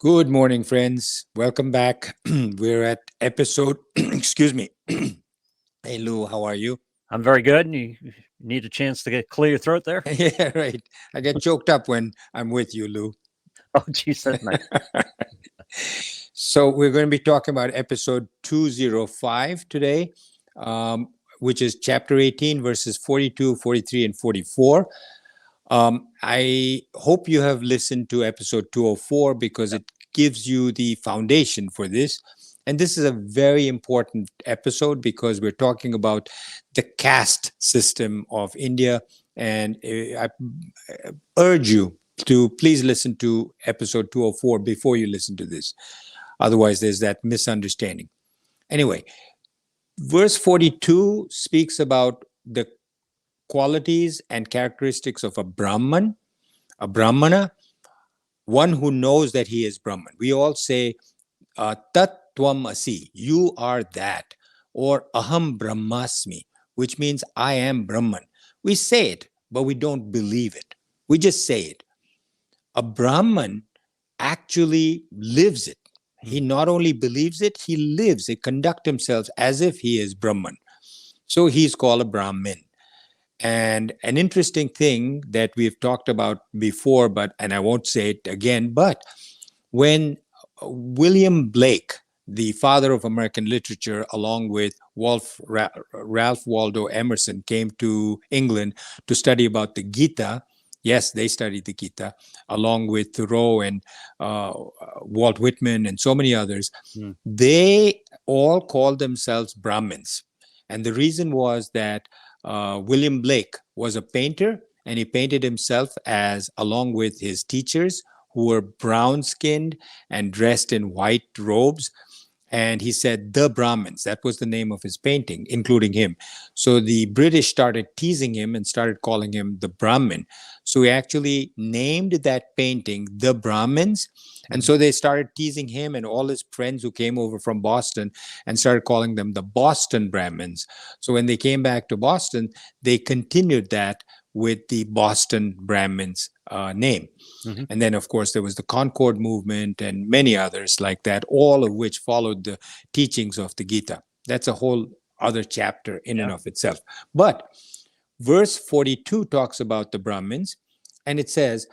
Good morning, friends. Welcome back. We're at episode, excuse me. Hey, Lou, how are you? I'm very good. And you need a chance to clear your throat there? Yeah, right. I get choked up when I'm with you, Lou. Oh, geez, that's nice. So, we're going to be talking about episode 205 today, which is chapter 18, verses 42, 43, and 44. I hope you have listened to episode 204 because it gives you the foundation for this. And this is a very important episode because we're talking about the caste system of India. And I urge you to please listen to episode 204 before you listen to this. Otherwise, there's that misunderstanding. Anyway, verse 42 speaks about the qualities and characteristics of a Brahman, a Brahmana, one who knows that he is Brahman. We all say, Tat Tvam Asi, you are that, or Aham Brahmasmi, which means I am Brahman. We say it, but we don't believe it. We just say it. A Brahman actually lives it. He not only believes it, he lives it, conducts himself as if he is Brahman. So he's called a Brahmin. And an interesting thing that we've talked about before, and I won't say it again, but when William Blake, the father of American literature, along with Ralph Waldo Emerson, came to England to study about the Gita. Yes, they studied the Gita, along with Thoreau and Walt Whitman and so many others. They all called themselves Brahmins. And the reason was that William Blake was a painter, and he painted himself along with his teachers, who were brown skinned and dressed in white robes. And he said, the Brahmins, that was the name of his painting, including him. So the British started teasing him and started calling him the Brahmin. So he actually named that painting the Brahmins. And so they started teasing him and all his friends who came over from Boston and started calling them the Boston Brahmins. So when they came back to Boston, they continued that with the Boston Brahmins name. Mm-hmm. And then, of course, there was the Concord movement and many others like that, all of which followed the teachings of the Gita. That's a whole other chapter in and of itself. But verse 42 talks about the Brahmins, and it says,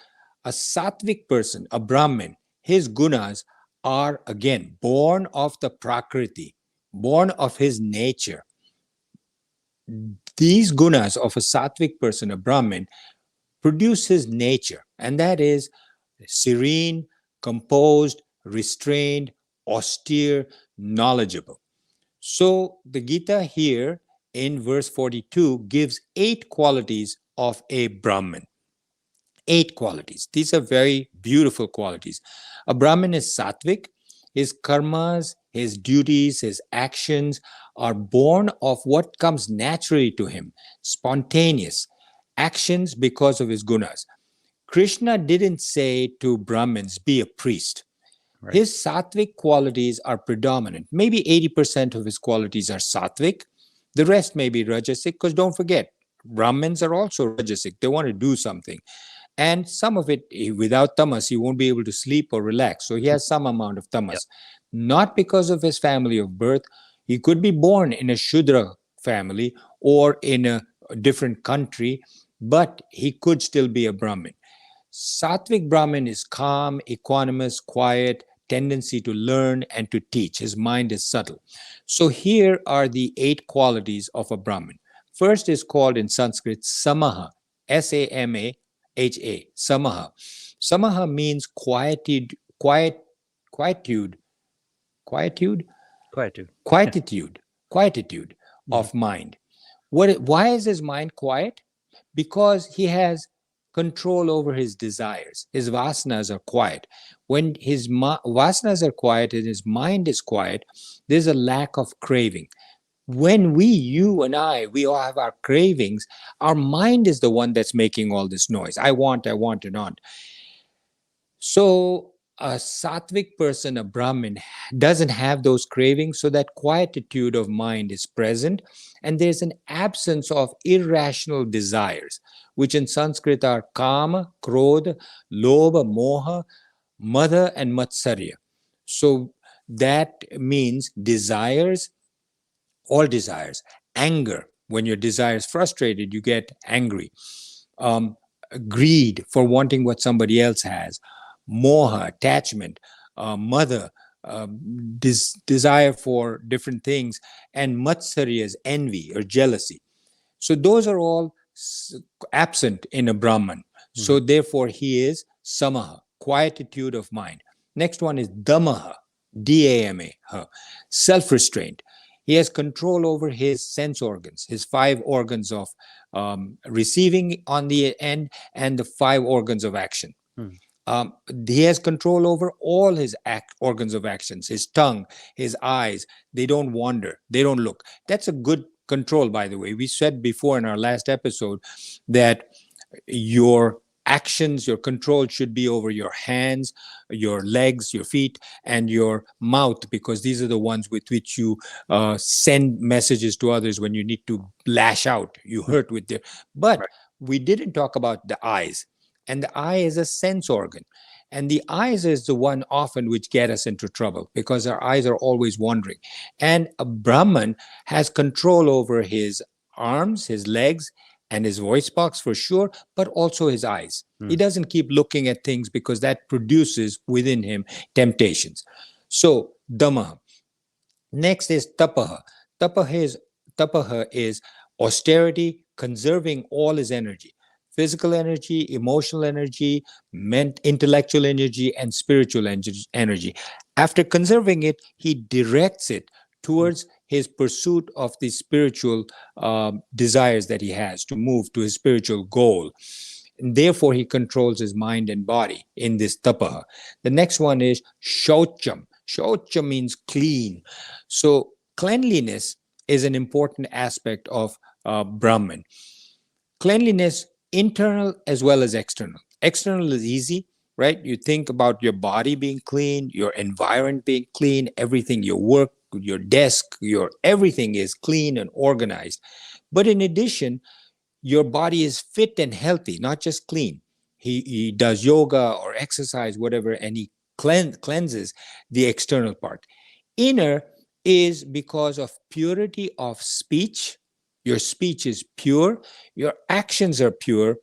a sattvic person, a Brahmin, his gunas are, again, born of the Prakriti, born of his nature. These gunas of a sattvic person, a Brahmin, produce his nature, and that is serene, composed, restrained, austere, knowledgeable. So the Gita here in verse 42 gives 8 qualities of a Brahmin. 8 qualities. These are very beautiful qualities. A Brahmin is sattvic. His karmas, his duties, his actions are born of what comes naturally to him, spontaneous actions because of his gunas. Krishna didn't say to Brahmins, be a priest. Right. His sattvic qualities are predominant. Maybe 80% of his qualities are sattvic. The rest may be rajasic, because don't forget, Brahmins are also rajasic. They want to do something. And some of it, without tamas, he won't be able to sleep or relax. So he has some amount of tamas. Not because of his family of birth. He could be born in a Shudra family or in a different country, but he could still be a Brahmin. Sattvic Brahmin is calm, equanimous, quiet, tendency to learn and to teach. His mind is subtle. So here are the 8 qualities of a Brahmin. First is called in Sanskrit Samaha, Samaha, Samaha. Samaha means quietude of mind. Why is his mind quiet? Because he has control over his desires. His vasanas are quiet. When his vasanas are quiet and his mind is quiet, there's a lack of craving. When you and I, we all have our cravings, our mind is the one that's making all this noise. I want, and on. So a sattvic person, a Brahmin, doesn't have those cravings, so that quietude of mind is present, and there's an absence of irrational desires, which in Sanskrit are kama, krodha, lobha, moha, mother, and matsarya. So that means desires, all desires, anger. When your desire is frustrated, you get angry. Um, Greed for wanting what somebody else has, moha, attachment, mother, desire for different things, and matsarya is envy or jealousy. So those are all absent in a Brahman. So therefore, he is samaha, quietude of mind. Next one is damaha, D-A-M-A, self-restraint. He has control over his sense organs, his five organs of receiving on the end and the five organs of action. He has control over all his organs of actions, his tongue, his eyes. They don't wander, they don't look. That's a good control, by the way. We said before in our last episode that your actions, your control should be over your hands, your legs, your feet, and your mouth, because these are the ones with which you send messages to others when you need to lash out, you hurt with their. But Right. we didn't talk about the eyes, and the eye is a sense organ. And the eyes is the one often which get us into trouble because our eyes are always wandering. And a Brahman has control over his arms, his legs, and his voice box for sure, but also his eyes. He doesn't keep looking at things because that produces within him temptations. So, Dhamma. Next is tapaha. Tapaha is austerity, conserving all his energy, physical energy, emotional energy, intellectual energy, and spiritual energy. After conserving it, he directs it towards his pursuit of the spiritual desires that he has to move to his spiritual goal. And therefore, he controls his mind and body in this tapaha. The next one is shaucham. Shaucham means clean. So, cleanliness is an important aspect of Brahman. Cleanliness, internal as well as external. External is easy, right? You think about your body being clean, your environment being clean, everything, your work, your desk, your everything is clean and organized. But in addition, your body is fit and healthy, not just clean. He does yoga or exercise, whatever, and he cleanses the external part. Inner is because of purity of speech. Your speech is pure, your actions are pure,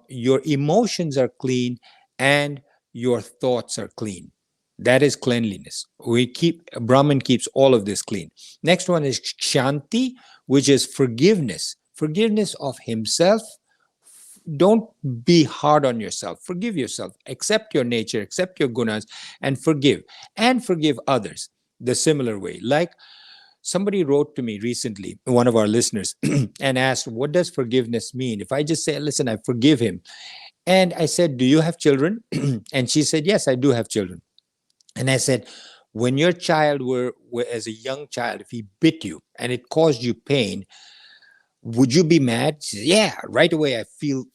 your emotions are clean, and your thoughts are clean. That is cleanliness. Brahman keeps all of this clean. Next one is Kshanti, which is forgiveness. Forgiveness of himself. Don't be hard on yourself. Forgive yourself. Accept your nature, accept your gunas, and forgive others the similar way. Like somebody wrote to me recently, one of our listeners, and asked, what does forgiveness mean? If I just say, listen, I forgive him. And I said, do you have children? And she said, yes, I do have children. And I said, when your child were as a young child, if he bit you and it caused you pain, would you be mad? She said, yeah, right away I feel,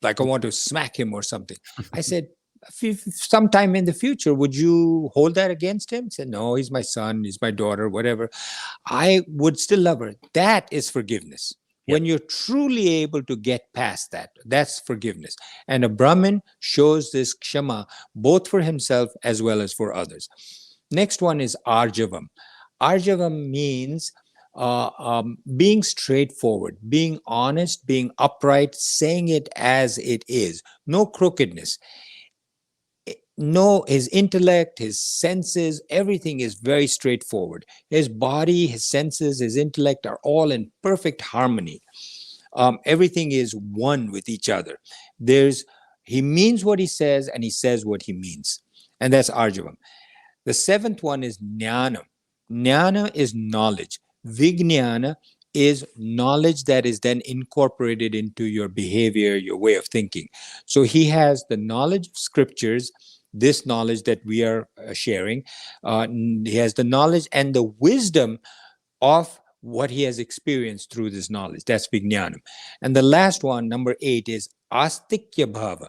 like I want to smack him or something. I said, sometime in the future, would you hold that against him? He said, no, he's my son, he's my daughter, whatever. I would still love her. That is forgiveness. Yep. When you're truly able to get past that, that's forgiveness. And a Brahmin shows this kshama both for himself as well as for others. Next one is arjavam. Arjavam means being straightforward, being honest, being upright, saying it as it is. No crookedness. No, his intellect, his senses, everything is very straightforward. His body, his senses, his intellect are all in perfect harmony. Everything is one with each other. He means what he says and he says what he means. And that's Arjavam. The seventh one is Jnana. Jnana is knowledge. Vijnana is knowledge that is then incorporated into your behavior, your way of thinking. So he has the knowledge of scriptures, this knowledge that we are sharing. He has the knowledge and the wisdom of what he has experienced through this knowledge. That's Vijnanam. And the last one, number 8, is Astikya Bhava.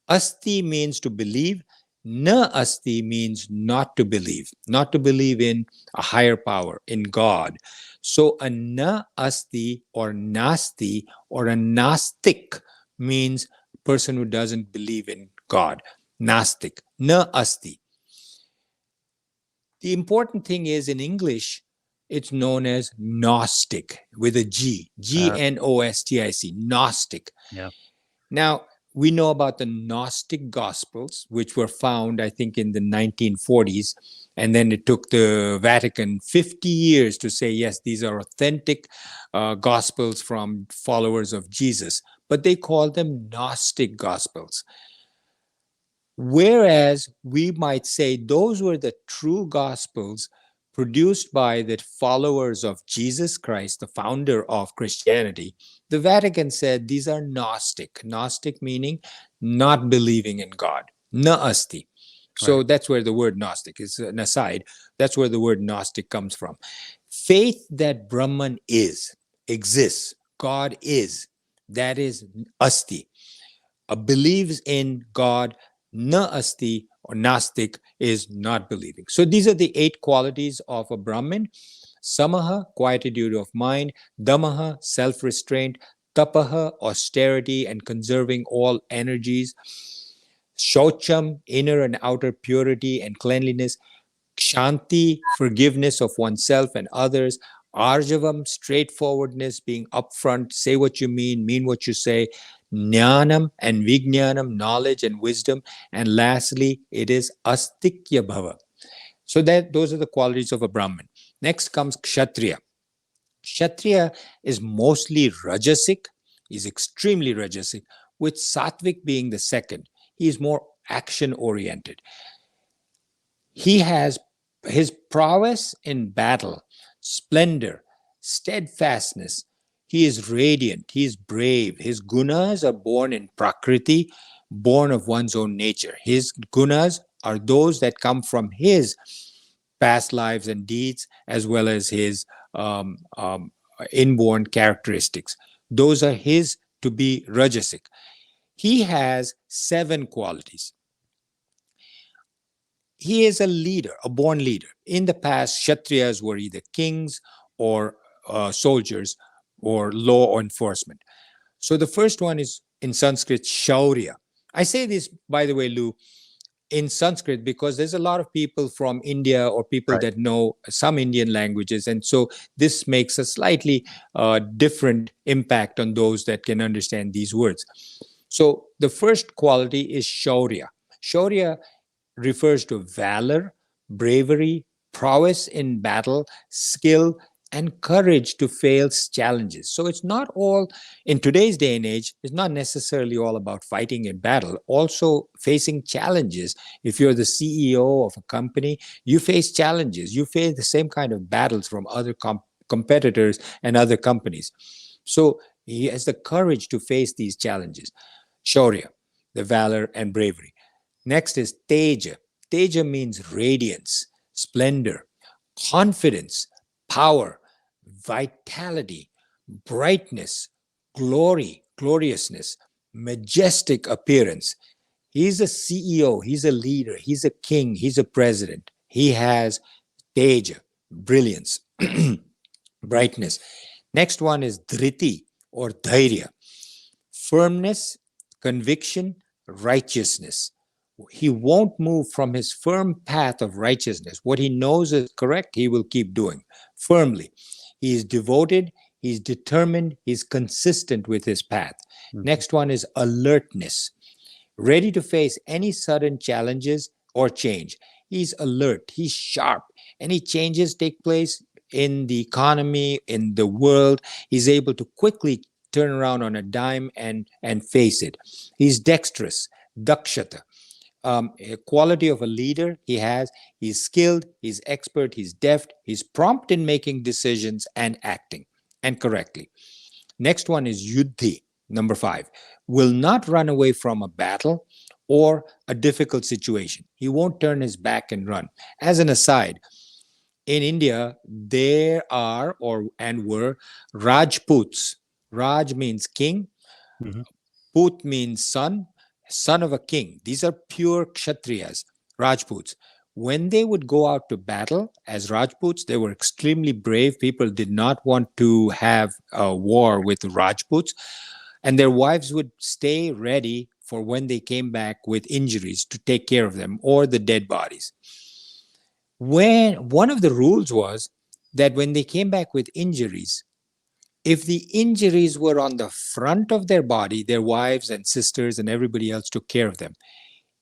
Asti means to believe. Na asti means not to believe in a higher power, in God. So a na asti or nasti or a nastik means person who doesn't believe in God. Nastik, na asti. The important thing is in English, it's known as Gnostic with a G, Gnostic, Gnostic. Yeah. Now, we know about the Gnostic Gospels, which were found, I think, in the 1940s. And then it took the Vatican 50 years to say, yes, these are authentic Gospels from followers of Jesus. But they call them Gnostic Gospels. Whereas we might say those were the true Gospels produced by the followers of Jesus Christ, the founder of Christianity, the Vatican said these are Gnostic. Gnostic meaning not believing in God. Na asti. So Right. that's where the word Gnostic is an aside. That's where the word Gnostic comes from. Faith that Brahman exists, God is, that is asti. Believes in God, na asti or Nastic is not believing. So these are the 8 qualities of a Brahmin. Samaha, quietude of mind. Damaha, self-restraint. Tapaha, austerity and conserving all energies. Shocham, inner and outer purity and cleanliness. Kshanti, forgiveness of oneself and others. Arjavam, straightforwardness, being upfront, say what you mean what you say. Jnanam and Vijnanam, knowledge and wisdom. And lastly, it is Astikya Bhava. So that those are the qualities of a Brahmin. Next comes Kshatriya. Kshatriya is mostly Rajasic, is extremely Rajasic, with Sattvic being the second. He is more action oriented. He has his prowess in battle, splendor, steadfastness. He is radiant, he is brave. His gunas are born in Prakriti, born of one's own nature. His gunas are those that come from his past lives and deeds, as well as his inborn characteristics. Those are his to be Rajasic. He has 7 qualities. He is a leader, a born leader. In the past, Kshatriyas were either kings or soldiers or law enforcement. So the first one is in Sanskrit, Shaurya. I say this, by the way, Lou, in Sanskrit because there's a lot of people from India or people Right. that know some Indian languages. And so this makes a slightly different impact on those that can understand these words. So the first quality is Shaurya. Shaurya refers to valor, bravery, prowess in battle, skill, and courage to face challenges. So it's not all, in today's day and age, it's not necessarily all about fighting in battle, also facing challenges. If you're the CEO of a company, you face challenges. You face the same kind of battles from other competitors and other companies. So he has the courage to face these challenges. Shaurya, the valor and bravery. Next is Teja. Teja means radiance, splendor, confidence, power, vitality, brightness, glory, gloriousness, majestic appearance. He's a CEO, he's a leader, he's a king, he's a president. He has Teja, brilliance, brightness. Next one is Dhriti or Dhairya, firmness, conviction, righteousness. He won't move from his firm path of righteousness. What he knows is correct, he will keep doing firmly. He is devoted, he's determined, he's consistent with his path. Next one is alertness, ready to face any sudden challenges or change. He's alert, he's sharp. Any changes take place in the economy, in the world, he's able to quickly turn around on a dime and face it. He's dexterous, dakshata. A quality of a leader he has. He's skilled, he's expert, he's deft, he's prompt in making decisions and acting and correctly. Next one is yuddhi, number 5. Will not run away from a battle or a difficult situation. He won't turn his back and run. As an aside, in India, there are and were Rajputs. Raj means king, Put means son of a king. These are pure Kshatriyas, Rajputs. When they would go out to battle as Rajputs, they were extremely brave. People did not want to have a war with the Rajputs. And their wives would stay ready for when they came back with injuries to take care of them or the dead bodies. When one of the rules was that when they came back with injuries, if the injuries were on the front of their body, their wives and sisters and everybody else took care of them.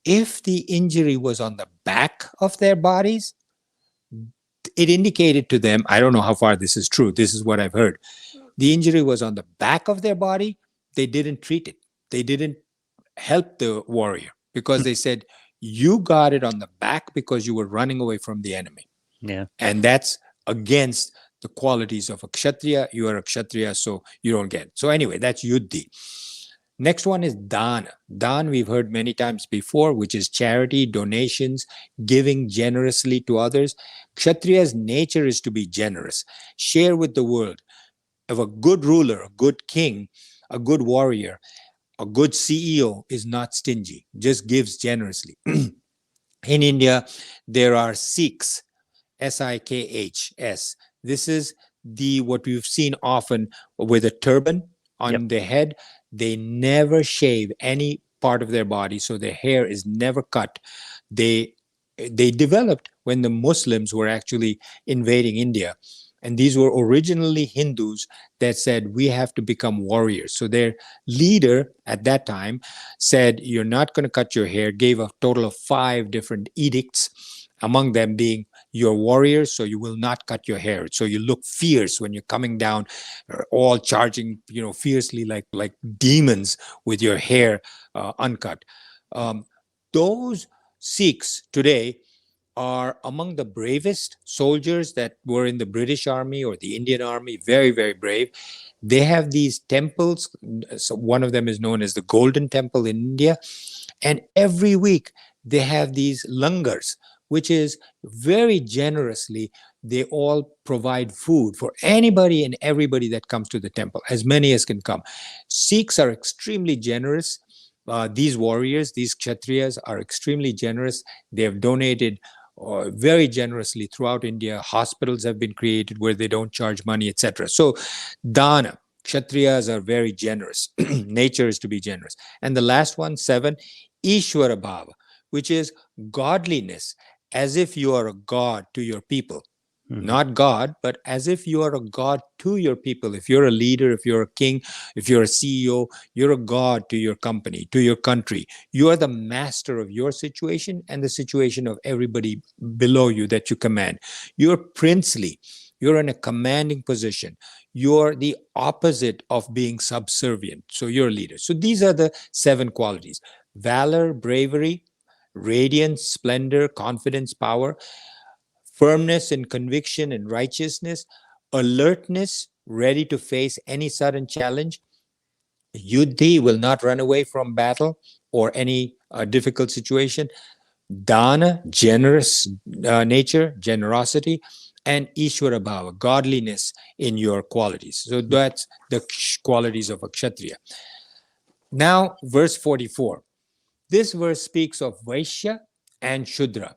If the injury was on the back of their bodies, it indicated to them, I don't know how far this is true, this is what I've heard. The injury was on the back of their body, they didn't treat it. They didn't help the warrior because they said, you got it on the back because you were running away from the enemy. Yeah. And that's against the qualities of a kshatriya. You are a kshatriya, so you don't get it. So anyway, that's yuddhi. Next one is dana. Dan we've heard many times before, which is charity, donations, giving generously to others. Kshatriya's nature is to be generous, share with the world. If a good ruler, a good king, a good warrior, a good CEO is not stingy, just gives generously. In India, there are Sikhs, Sikhs. This is what we've seen often with a turban on their head. They never shave any part of their body, so their hair is never cut. They developed when the Muslims were actually invading India. And these were originally Hindus that said, we have to become warriors. So their leader at that time said, you're not going to cut your hair, gave a total of 5 different edicts, among them being, you're warriors, so you will not cut your hair. So you look fierce when you're coming down, all charging, fiercely like demons with your hair uncut. Those Sikhs today are among the bravest soldiers that were in the British Army or the Indian Army, very, very brave. They have these temples. So one of them is known as the Golden Temple in India. And every week they have these langars, which is very generously, they all provide food for anybody and everybody that comes to the temple, as many as can come. Sikhs are extremely generous. These warriors, these kshatriyas are extremely generous. They have donated very generously throughout India. Hospitals have been created where they don't charge money, etc. So dana, kshatriyas are very generous. Nature is to be generous. And the last one, 7, ishwara bhava, which is godliness, as if you are a god to your people. Not God, but as if you are a god to your people. If you're a leader, if you're a king, if you're a CEO, you're a god to your company, to your country. You are the master of your situation and the situation of everybody below you that you command. You're princely. You're in a commanding position. You're the opposite of being subservient. So you're a leader. So these are the 7 qualities: valor, bravery, radiance, splendor, confidence, power, firmness in conviction and righteousness, alertness, ready to face any sudden challenge. Yuddhi, will not run away from battle or any difficult situation. Dana, generous nature, generosity, and Ishwara Bhava, godliness in your qualities. So that's the qualities of a Kshatriya. Now, verse 44. This verse speaks of Vaishya and Shudra.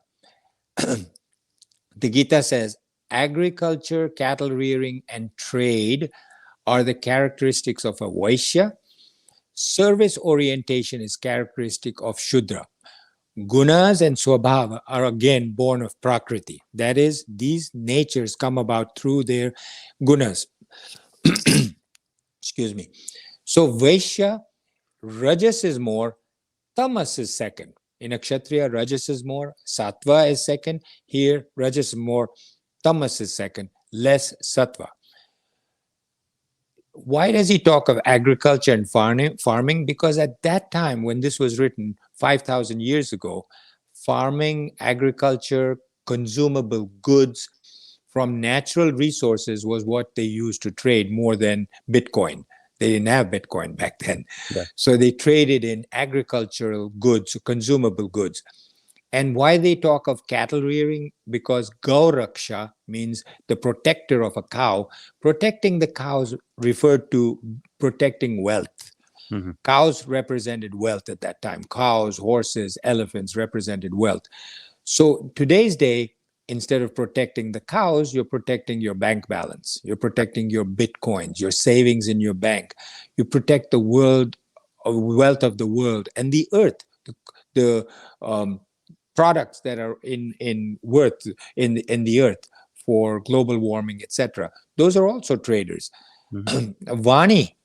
The Gita says, agriculture, cattle rearing, and trade are the characteristics of a Vaishya. Service orientation is characteristic of Shudra. Gunas and Swabhava are again born of Prakriti. That is, these natures come about through their gunas. Excuse me. So Vaishya, Rajas is more, Tamas is second. In a Kshatriya, Rajas is more, Sattva is second. Here, Rajas is more, Tamas is second, less Sattva. Why does he talk of agriculture and farming? Because at that time, when this was written 5,000 years ago, farming, agriculture, consumable goods from natural resources was what they used to trade more than Bitcoin. They didn't have Bitcoin back then. Yeah. So they traded in agricultural goods, consumable goods. And why they talk of cattle rearing? Because Gauraksha means the protector of a cow. Protecting the cows referred to protecting wealth. Mm-hmm. Cows represented wealth at that time. Cows, horses, elephants represented wealth. So today's day, instead of protecting the cows, you're protecting your bank balance. You're protecting your bitcoins, your savings in your bank. You protect the world wealth of the world, and the earth, the products that are in worth in the earth for global warming, etc. Those are also traders. Vanijya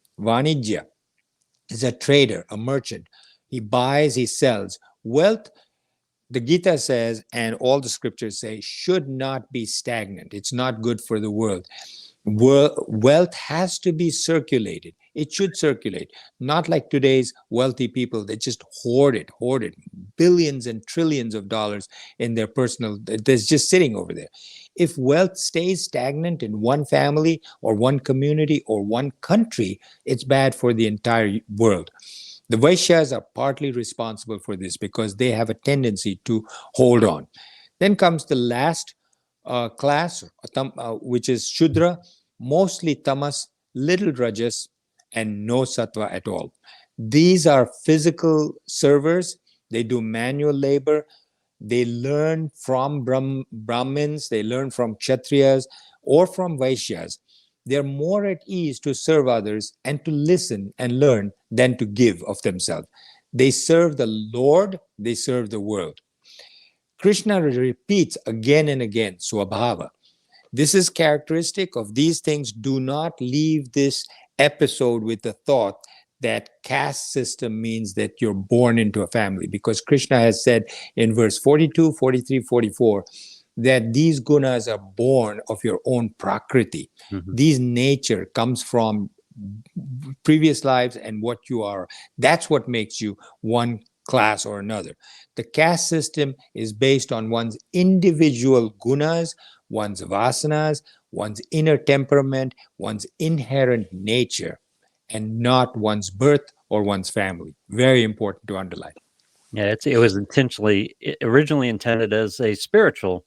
is a trader, a merchant. He buys, he sells. Wealth, the Gita says, and all the scriptures say, should not be stagnant. It's not good for the world. Wealth has to be circulated. It should circulate, not like today's wealthy people that just hoard it, billions and trillions of dollars in their personal, that's just sitting over there. If wealth stays stagnant in one family or one community or one country, it's bad for the entire world. The Vaishyas are partly responsible for this because they have a tendency to hold on. Then comes the last class, which is Shudra, mostly tamas, little rajas, and no sattva at all. These are physical servers. They do manual labor. They learn from Brahmins, they learn from Kshatriyas or from Vaishyas. They're more at ease to serve others and to listen and learn than to give of themselves. They serve the Lord, they serve the world. Krishna repeats again and again, Swabhava. This is characteristic of these things. Do not leave this episode with the thought that caste system means that you're born into a family, because Krishna has said in verse 42, 43, 44, that these gunas are born of your own prakriti. These nature comes from previous lives and what you are. That's what makes you one class or another. The caste system is based on one's individual gunas, one's vasanas, one's inner temperament, one's inherent nature, and not one's birth or one's family. Very important to underline. Yeah, it was originally intended as a spiritual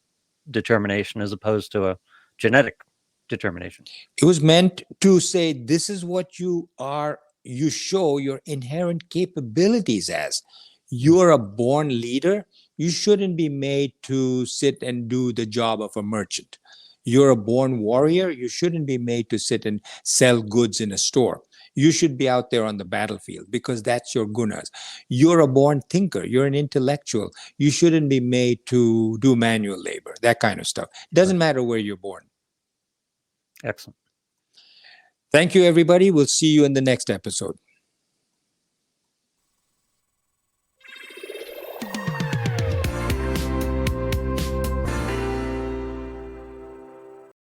determination as opposed to a genetic determination. It was meant to say, this is what you are. You show your inherent capabilities as. You're a born leader. You shouldn't be made to sit and do the job of a merchant. You're a born warrior. You shouldn't be made to sit and sell goods in a store. You should be out there on the battlefield because that's your gunas. You're a born thinker. You're an intellectual. You shouldn't be made to do manual labor, that kind of stuff. Doesn't matter where you're born. Excellent. Thank you, everybody. We'll see you in the next episode.